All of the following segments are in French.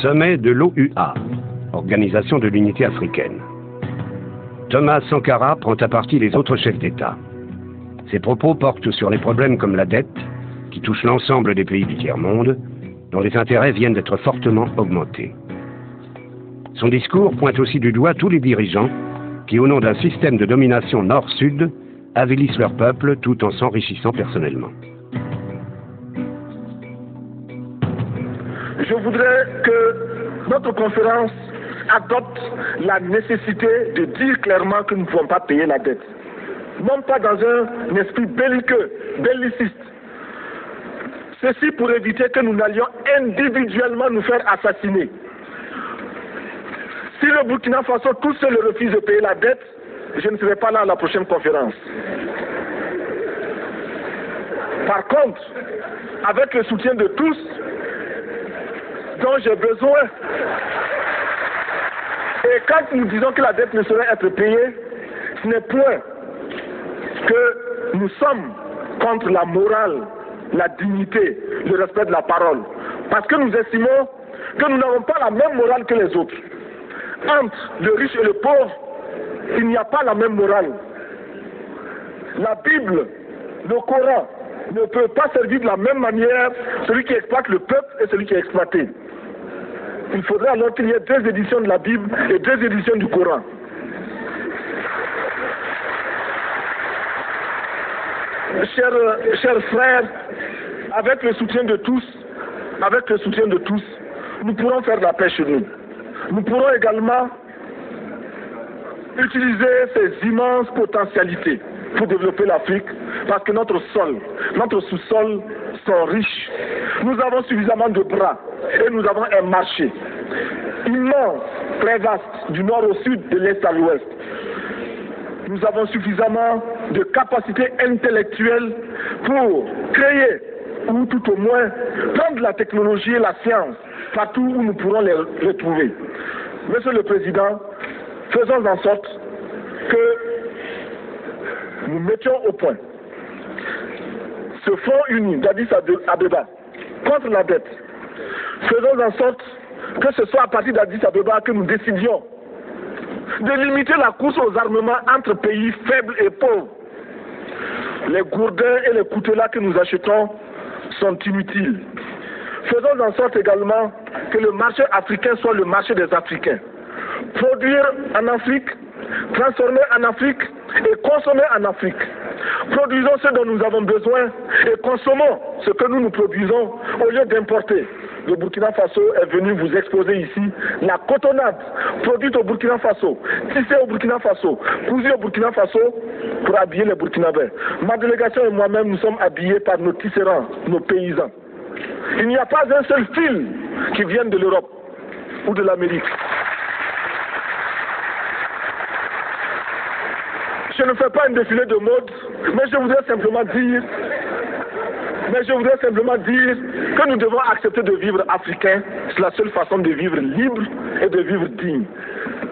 Sommet de l'OUA, Organisation de l'Unité africaine. Thomas Sankara prend à partie les autres chefs d'État. Ses propos portent sur les problèmes comme la dette, qui touche l'ensemble des pays du tiers-monde, dont les intérêts viennent d'être fortement augmentés. Son discours pointe aussi du doigt tous les dirigeants qui, au nom d'un système de domination nord-sud, avilissent leur peuple tout en s'enrichissant personnellement. Je voudrais que notre conférence adopte la nécessité de dire clairement que nous ne pouvons pas payer la dette. Non pas dans un esprit belliqueux, belliciste. Ceci pour éviter que nous n'allions individuellement nous faire assassiner. Si le Burkina Faso tout seul refuse de payer la dette, je ne serai pas là à la prochaine conférence. Par contre, avec le soutien de tous, dont j'ai besoin, et quand nous disons que la dette ne saurait être payée, ce n'est point que nous sommes contre la morale, la dignité, le respect de la parole. Parce que nous estimons que nous n'avons pas la même morale que les autres. Entre le riche et le pauvre, il n'y a pas la même morale. La Bible, le Coran, ne peut pas servir de la même manière celui qui exploite le peuple et celui qui est exploité. Il faudrait alors qu'il y ait deux éditions de la Bible et deux éditions du Coran. Chers frères, avec le soutien de tous, nous pourrons faire la paix chez nous. Nous pourrons également utiliser ces immenses potentialités pour développer l'Afrique, parce que notre sous-sol sont riches. Nous avons suffisamment de bras et nous avons un marché immense, très vaste, du nord au sud, de l'est à l'ouest. Nous avons suffisamment de capacités intellectuelles pour créer, ou tout au moins prendre la technologie et la science partout où nous pourrons les retrouver. Monsieur le Président, faisons en sorte que nous mettions au point ce front uni d'Addis Abeba contre la dette. Faisons en sorte que ce soit à partir d'Addis Abeba que nous décidions de limiter la course aux armements entre pays faibles et pauvres. Les gourdins et les coutelas que nous achetons sont inutiles. Faisons en sorte également que le marché africain soit le marché des Africains. Produire en Afrique, transformer en Afrique et consommer en Afrique. Produisons ce dont nous avons besoin et consommons ce que nous produisons au lieu d'importer. Le Burkina Faso est venu vous exposer ici la cotonnade produite au Burkina Faso, tissée au Burkina Faso, cousue au Burkina Faso pour habiller les Burkinabés. Ma délégation et moi-même, nous sommes habillés par nos tisserands, nos paysans. Il n'y a pas un seul fil qui vienne de l'Europe ou de l'Amérique. Je ne fais pas un défilé de mode, mais je voudrais simplement dire que nous devons accepter de vivre africain. C'est la seule façon de vivre libre et de vivre digne.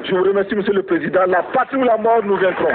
Je vous remercie, Monsieur le Président. La patrie ou la mort, nous vaincrons.